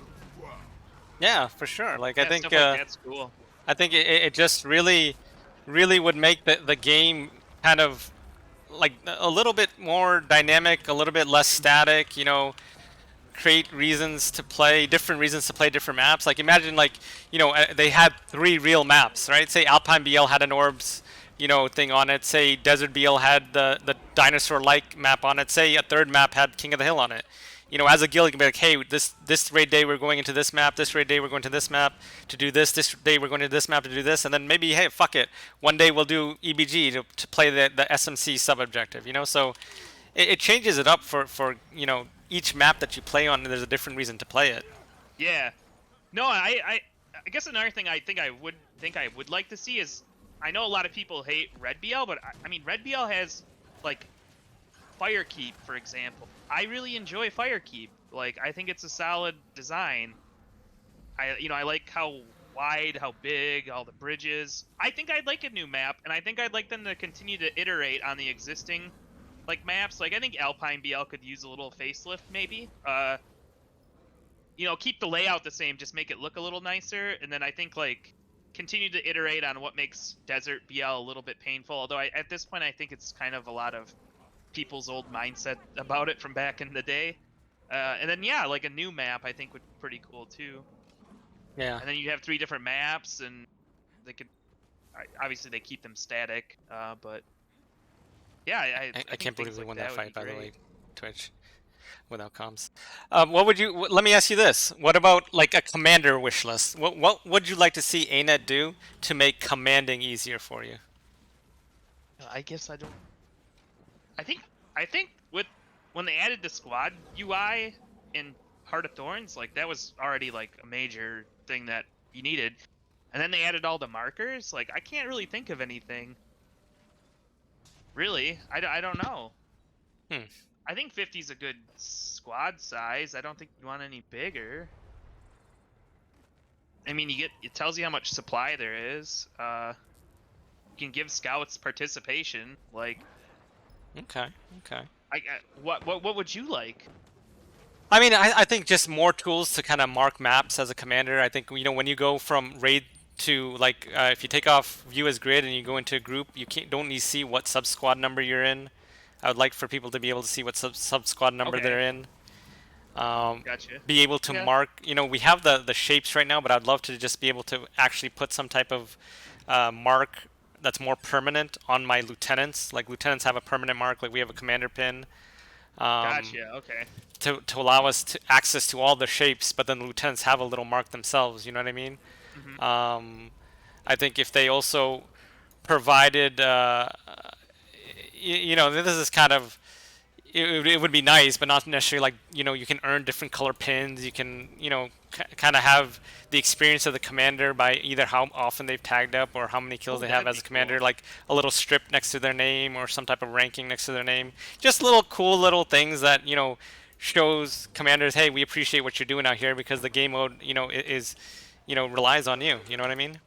Yeah, for sure. Like Yeah, stuff like that's cool. I think it just really would make the game kind of like a little bit more dynamic, a little bit less Hmm. static. Create reasons to play different reasons to play different maps. Like imagine like they had 3 real maps, right? Say Alpine BL had an orbs thing on it. Say Desert BL had the dinosaur like map on it. Say a third map had King of the Hill on it. As a guild, you can be like, hey, this raid day we're going into this map. This raid day we're going to this map to do this. This day we're going to this map to do this, and then maybe hey, fuck it. One day we'll do EBG to play the SMC sub objective. So it changes it up for each map that you play on. There's a different reason to play it. Yeah. No, I guess another thing I would like to see is, I know a lot of people hate Red BL, but I mean Red BL has like Firekeep, for example. I really enjoy Firekeep. Like, I think it's a solid design. I like how wide, how big, all the bridges. I think I'd like a new map, and I think I'd like them to continue to iterate on the existing like maps. Like, I think Alpine BL could use a little facelift, maybe. Keep the layout the same, just make it look a little nicer, and then I think like continue to iterate on what makes Desert BL a little bit painful. Although at this point, I think it's kind of a lot of people's old mindset about it from back in the day. And then yeah, like a new map I think would be pretty cool too. Yeah, And then you have 3 different maps, and they could obviously they keep them static, but yeah, I I think can't believe things we like won that that would be fight, by the way, great. Twitch, without comms. What would you? Let me ask you this: what about like a commander wish list? What would you like to see ANET do to make commanding easier for you? I guess I don't. I think with when they added the squad UI in Heart of Thorns, like that was already like a major thing that you needed, and then they added all the markers. Like, I can't really think of anything. Really, I don't know. Hmm. I think 50 is a good squad size. I don't think you want any bigger. I mean, it tells you how much supply there is. You can give scouts participation. Like, Okay. Okay. what would you like? I mean, I think just more tools to kind of mark maps as a commander. I think when you go from raid to like if you take off view as grid and you go into a group, you don't need to see what sub squad number you're in. I would like for people to be able to see what sub squad number Okay, they're in. gotcha. Be able to Yeah. mark. We have the shapes right now, but I'd love to just be able to actually put some type of mark that's more permanent on my lieutenants. Like lieutenants have a permanent mark, like we have a commander pin. Um, Gotcha. Okay. to allow us to access to all the shapes, but then the lieutenants have a little mark themselves. You know what I mean? Hmm. Um, I think if they also provided, this is kind of it would be nice, but not necessarily like you can earn different color pins. You can kind of have the experience of the commander by either how often they've tagged up or how many kills Oh, they have that'd as be a commander, cool. like a little strip next to their name or some type of ranking next to their name. Just little cool little things that shows commanders, hey, we appreciate what you're doing out here because the game mode is relies on you. You know what I mean?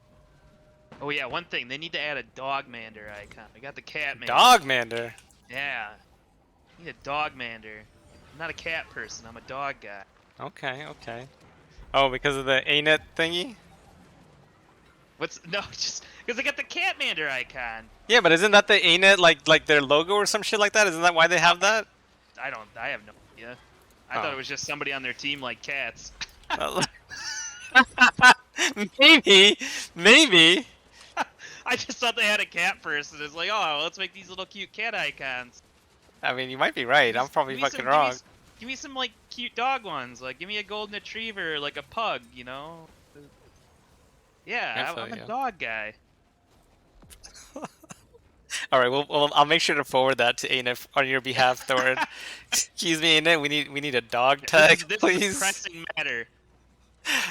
Oh yeah, one thing, they need to add a dog mander icon. I got the cat mander. Dogmander. Yeah, I need a dog mander. I'm not a cat person. I'm a dog guy. Okay, okay. Oh, because of the ANET thingy? What's no? Just because I got the cat mander icon. Yeah, but isn't that the ANET like their logo or some shit like that? Isn't that why they Oh, have that? I don't. I have no idea. I thought Oh. it was just somebody on their team like cats. Well, maybe, maybe. I just thought they had a cat person. It's like, oh, let's make these little cute cat icons. I mean, you might be right. I'm probably Give me fucking some, give me, wrong. give me some like cute dog ones. Like, give me a golden retriever, like a pug. I Yeah, feel I'm a you. dog guy. All right, well, I'll make sure to forward that to ANET on your behalf, Thornton. Excuse me, ANET. We need a dog This tag, is this is a please. pressing matter.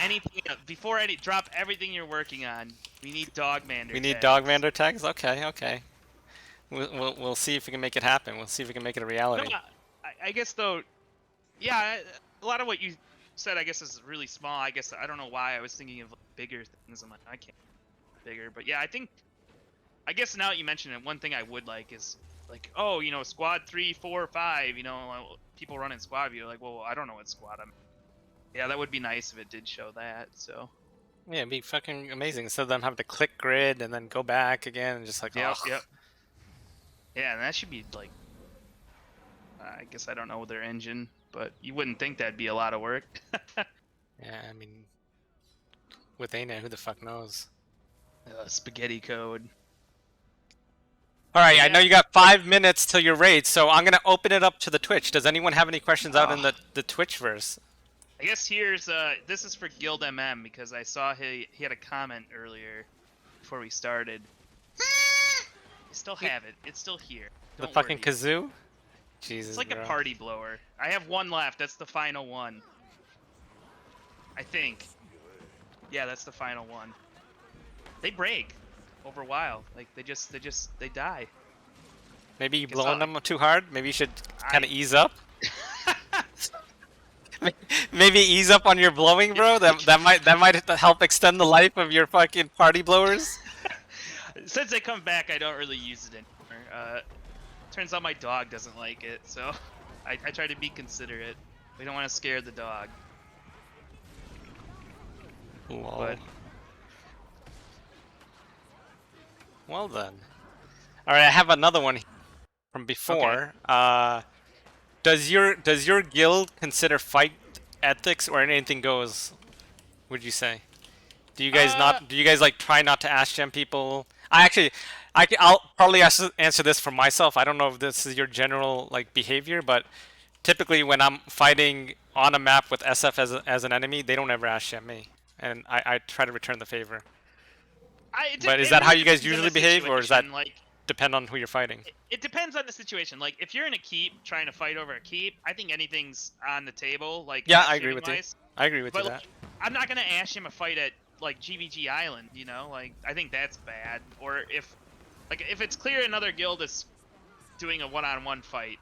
Anything before any drop everything you're working on. We need dog mander We need tags. Dogmander tags. Okay, okay. We'll see if we can make it happen. We'll see if we can make it a No, reality. I guess though. Yeah, a lot of what you said, I guess, is really small. I guess I don't know why I was thinking of bigger things. I'm like, I can't bigger, but yeah, I guess now that you mention it, one thing I would like is like, oh, squad 3, 4, 5. People running squad view. Like, well, I don't know what squad I'm Yeah, that would be nice if it did show that. So. Yeah, it'd be fucking amazing. Instead of them having to click grid and then go back again and just like, oh. Yep. Yeah, and that should be like. I guess I don't know their engine, but you wouldn't think that'd be a lot of work. Yeah, I mean, with ANET, who the fuck knows? Spaghetti code. All right, But I know yeah. you got 5 minutes till your raid, so I'm gonna open it up to the Twitch. Does anyone have any questions out in the Twitchverse? I guess here's this is for Guild MM because I saw he had a comment earlier before we started. I still have it. It's still here. The Don't fucking worry. kazoo? Jesus, It's like bro. a party blower. I have one left. That's the final one. I think. Yeah, that's the final one. They break over a while. Like they die. Maybe you Guess blowing I'll- them too hard? Maybe you should kind of I- ease up? Maybe ease up on your blowing, bro? That might help extend the life of your fucking party blowers? Since they come back, I don't really use it anymore. Turns out my dog doesn't like it, so I try to be considerate. We don't want to scare the dog. Lol. But Well then. Alright, I have another one from before. Does your guild consider fight ethics or anything goes? Would you say? Do you guys do you guys like try not to ask gem people? I'll probably answer this for myself. I don't know if this is your general like behavior, but typically when I'm fighting on a map with SF as an enemy, they don't ever ask gem me, and I try to return the favor. But is that how you guys usually behave, or does that depend on who you're fighting? It depends on the situation. Like if you're in a keep trying to fight over a keep, I think anything's on the table. Like Yeah, I agree with you. I agree with you But that. I'm not gonna ask him a fight at like GVG Island. You know, like I think that's bad. Or if it's clear another guild is doing a one-on-one fight,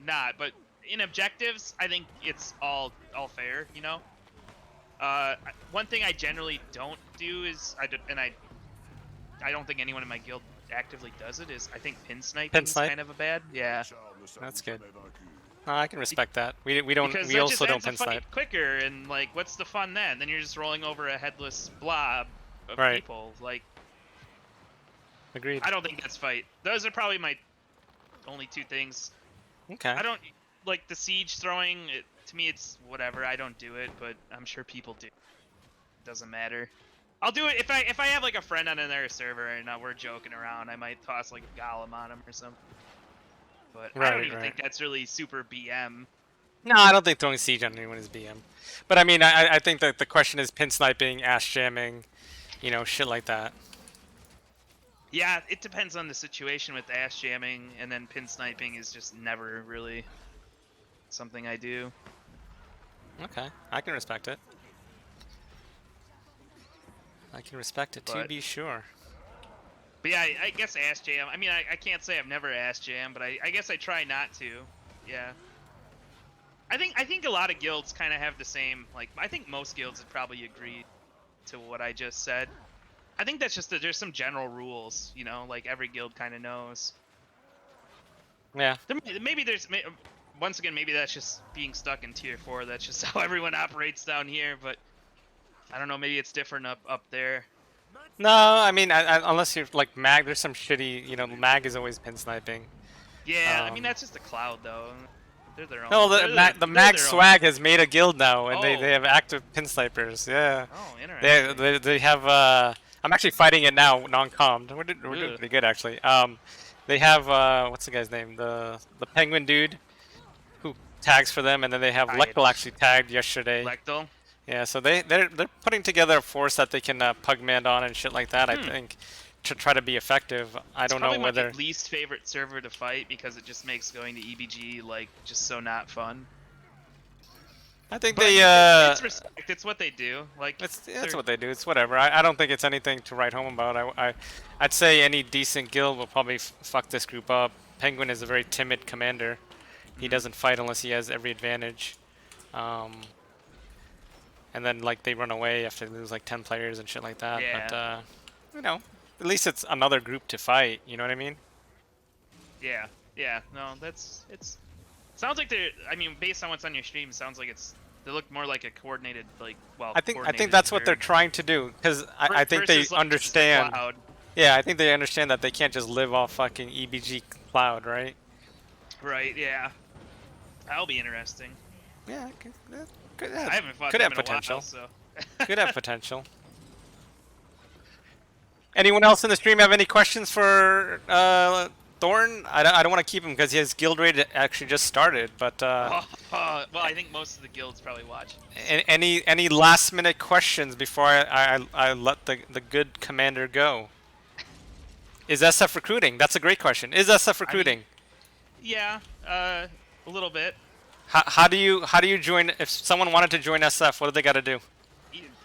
not. But in objectives, I think it's all fair. You know. One thing I generally don't do is I don't think anyone in my guild actively does it. Is I think pin sniping is kind of a bad. Yeah. That's good. No, I can respect that. We don't. Because We that also just don't ends the pin fight snipe. quicker, and like, what's the fun then? Then you're just rolling over a headless blob of Right. people. Like, Agreed. I don't think that's fight. Those are probably my only two things. Okay. I don't like the siege throwing. To me, it's whatever. I don't do it, but I'm sure people do. Doesn't matter. I'll do it if I have like a friend on another server and we're joking around. I might toss like a golem on him or something. But I don't even think that's really super BM. No, I don't think throwing siege on anyone is BM. But I mean, I think that the question is pin sniping, ass jamming, you know, shit like that. Yeah, it depends on the situation with ass jamming, and then pin sniping is just never really something I do. Okay, I can respect it. I can respect it, to be sure. But yeah, I guess ass jam. I mean, I can't say I've never ass jam, but I guess I try not to. Yeah. I think a lot of guilds kind of have the same. Like, I think most guilds would probably agree to what I just said. I think that's just that there's some general rules, you know, like every guild kind of knows. Yeah. Maybe there's once again, maybe that's just being stuck in tier 4. That's just how everyone operates down here. But I don't know. Maybe it's different up there. No, I mean, unless you're like Mag, there's some shitty, you know, Mag is always pin sniping. Yeah, I mean that's just a cloud though. They're their own. No, the Mag swag has made a guild now, and they have active pin snipers. Yeah. Oh, interesting. They have. I'm actually fighting it now, non-commed. We're doing pretty good actually. They have what's the guy's name? The penguin dude, who tags for them, and then they have Lectal actually tagged yesterday. Lectal. Yeah, so they're putting together a force that they can pugman on and shit like that. I think to try to be effective. I don't know whether. It's my least favorite server to fight because it just makes going to EBG like just so not fun. I think but they. It's respect. It's what they do. Like that's what they do. It's whatever. I don't think it's anything to write home about. I'd say any decent guild will probably fuck this group up. Penguin is a very timid commander. He doesn't fight unless he has every advantage. And then like they run away after they lose like 10 players and shit like that. Yeah. But you know, at least it's another group to fight. You know what I mean? Yeah. No, it's. Sounds like they're. I mean, based on what's on your stream, it sounds like it's They look more like a coordinated, like, well, I think coordinated that's what they're herd. trying to do, because I think they Versus like just the understand. cloud. Yeah, I think they understand that they can't just live off fucking EBG cloud, right? Right? Yeah. That'll be interesting. Yeah, could I have, haven't fought could them have in a while, potential. so. Could have potential. Anyone else in the stream have any questions for Thorn? I don't want to keep him because his guild raid actually just started. But Well, I think most of the guild's probably watching this. any last minute questions before I let the good commander go? Is SF recruiting? That's a great question. Is SF I mean, recruiting? yeah, a little bit. How do you join? If someone wanted to join SF, what do they got to do?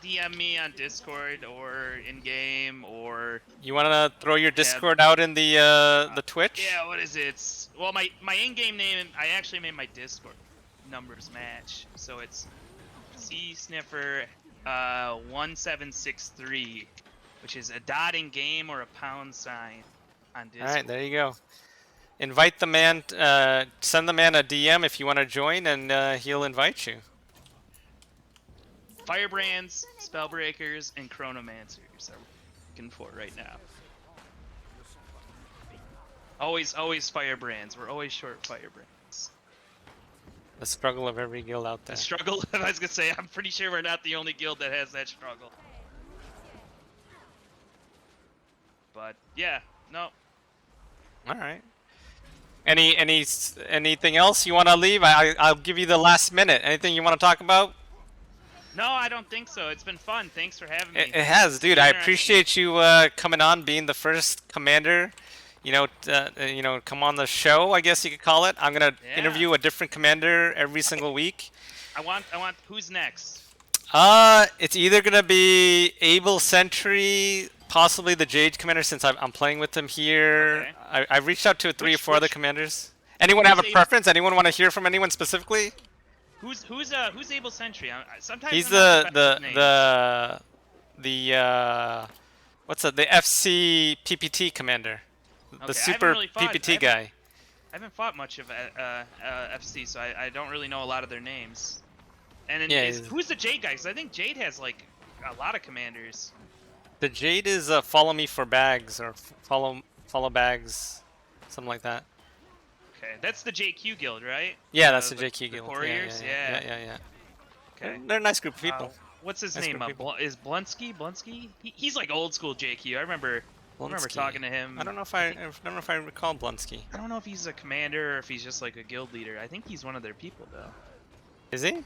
DM me on Discord or in game or You want to throw your yeah, Discord out in the Twitch? yeah. What is it? Well, my in-game name. I actually made my Discord numbers match, so it's C Sniffer 1763, which is a dot in game or a pound sign on Discord. All right, there you go. Invite the man. Send the man a DM if you want to join, and he'll invite you. Firebrands, Spellbreakers, and Chronomancers are looking for right now. Always Firebrands. We're always short Firebrands. The struggle of every guild out there. The struggle. I was gonna say, I'm pretty sure we're not the only guild that has that struggle. But yeah, no. All right. Anything else you want to leave? I'll give you the last minute. Anything you want to talk about? No, I don't think so. It's been fun. Thanks for having me. It has, dude. I appreciate you coming on, being the first commander. Come on the show, I guess you could call it. I'm gonna interview a different commander every single week. I want. Who's next? It's either gonna be Able Sentry, possibly the Jade commander, since I'm playing with him here. Okay. I've reached out to three or four other commanders. Anyone have a preference? Anyone want to hear from anyone specifically? Who's Able Sentry? Sometimes he's I'm the what's that? The FC PPT commander, the super really PPT guy. I haven't fought much of FC, so I don't really know a lot of their names. And then who's the Jade guy? Because I think Jade has like a lot of commanders. The Jade is follow me for bags or follow bags, something like that. Okay, that's the JQ guild, right? Yeah, that's the JQ guild. Warriors, yeah. Okay. They're a nice group of people. What's his name? Is Blunsky? He's like old school JQ. I remember talking to him. I don't know if I recall Blunsky. I don't know if he's a commander or if he's just like a guild leader. I think he's one of their people though. Is he?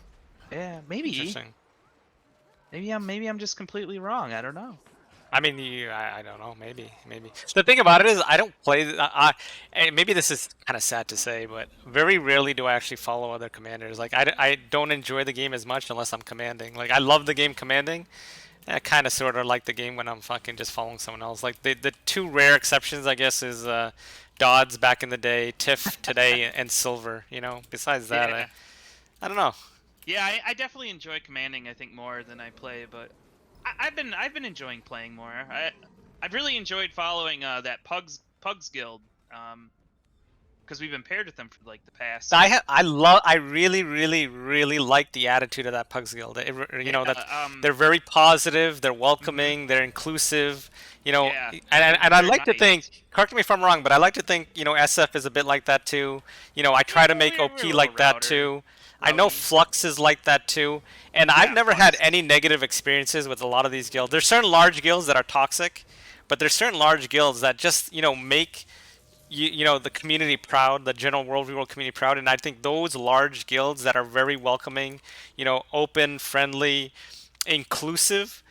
Yeah, maybe. Interesting. Maybe I'm just completely wrong. I don't know. I mean, I don't know. Maybe. The thing about it is, I don't play. And maybe this is kind of sad to say, but very rarely do I actually follow other commanders. Like, I don't enjoy the game as much unless I'm commanding. Like, I love the game commanding. And I kind of sort of like the game when I'm fucking just following someone else. Like, the two rare exceptions, I guess, is Dodds back in the day, Tiff today, and Silver. You know. Besides that, I don't know. Yeah, I definitely enjoy commanding. I think more than I play, but. I've been enjoying playing more. I've really enjoyed following that Pugs guild, because we've been paired with them for like the past. I really like the attitude of that Pugs guild. They're very positive, they're welcoming, they're inclusive. And I like to think. Correct me if I'm wrong, but I like to think SF is a bit like that too. I try to make OP like that too. I know Flux is like that too, and I've never had any negative experiences with a lot of these guilds. There's certain large guilds that are toxic, but there's certain large guilds that just make the community proud, the general world community proud, and I think those large guilds that are very welcoming, open, friendly, inclusive,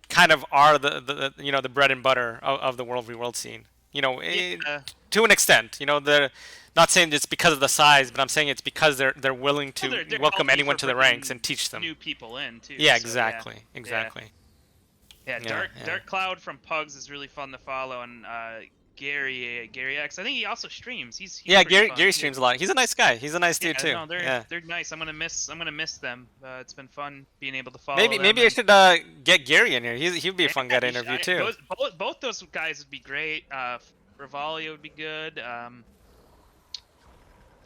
kind of are the bread and butter of the world scene. To an extent, they're not saying it's because of the size, but I'm saying it's because they're willing to welcome anyone to the ranks and teach them. New people in too. Yeah, so, exactly. Yeah, Dark Cloud from Pugs is really fun to follow, and Gary X. I think he also streams. He's Gary streams a lot. He's a nice guy. He's a nice dude too. No, they're nice. I'm gonna miss them. It's been fun being able to follow. Maybe I should get Gary in here. He'd be a fun guy to interview too. Both those guys would be great. Rivalia would be good.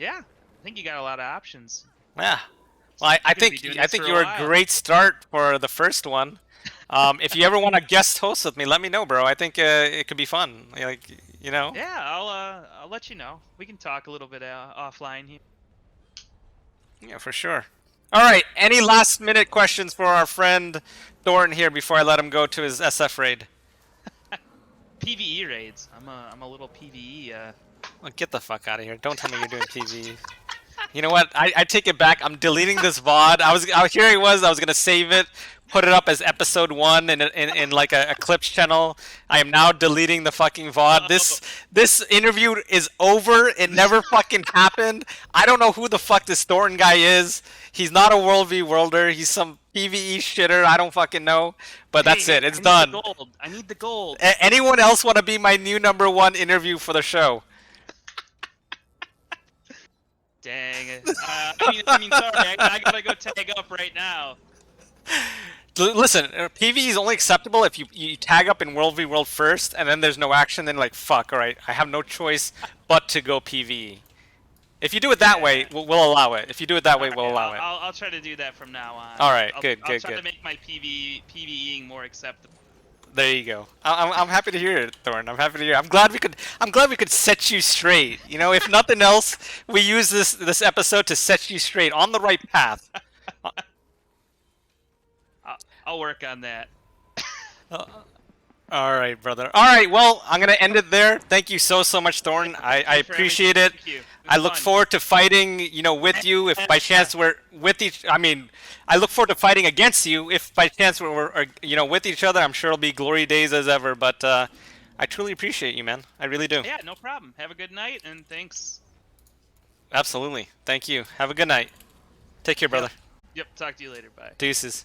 Yeah, I think you got a lot of options. Yeah. Well, I Gonna be doing think this for you a were a while. great start for the first one. If you ever want to guest host with me, let me know, bro. I think it could be fun. Like, you know. Yeah, I'll let you know. We can talk a little bit offline here. Yeah, for sure. All right. Any last minute questions for our friend Thornton here before I let him go to his SF raid? PVE raids. I'm a little PVE. Well, get the fuck out of here! Don't tell me you're doing PV. You know what? I take it back. I'm deleting this VOD. Here he was. I was gonna save it, put it up as episode 1 in like a clips channel. I am now deleting the fucking VOD. This interview is over. It never fucking happened. I don't know who the fuck this Thornton guy is. He's not a World v Worlder. He's some PVE shitter. I don't fucking know. But Hey, that's it. It's I done. Need the gold. I need the gold. Anyone else want to be my new #1 interview for the show? Dang it. I mean, sorry. I gotta go tag up right now. Listen, PvE is only acceptable if you tag up in World v World first, and then there's no action. Then like fuck, all right, I have no choice but to go PvE. If you do it that way, we'll allow it. If you do it that way, we'll allow it. I'll try to do that from now on. All right, I'll good. I'll try to make my PVEing more acceptable. There you go. I'm happy to hear it, Thorn. I'm happy to hear. I'm glad we could set you straight. You know, if nothing else, we use this episode to set you straight on the right path. I'll work on that. All right, brother. All right, well, I'm going to end it there. Thank you so much, Thorn. I appreciate it. Thank you. I look forward to fighting, you know, with you if by chance we're with each. I mean, I look forward to fighting against you if by chance we're you know, with each other. I'm sure it'll be glory days as ever, but I truly appreciate you, man. I really do. Yeah, no problem. Have a good night, and thanks. Absolutely. Thank you. Have a good night. Take care, brother. Yep, talk to you later. Bye. Deuces.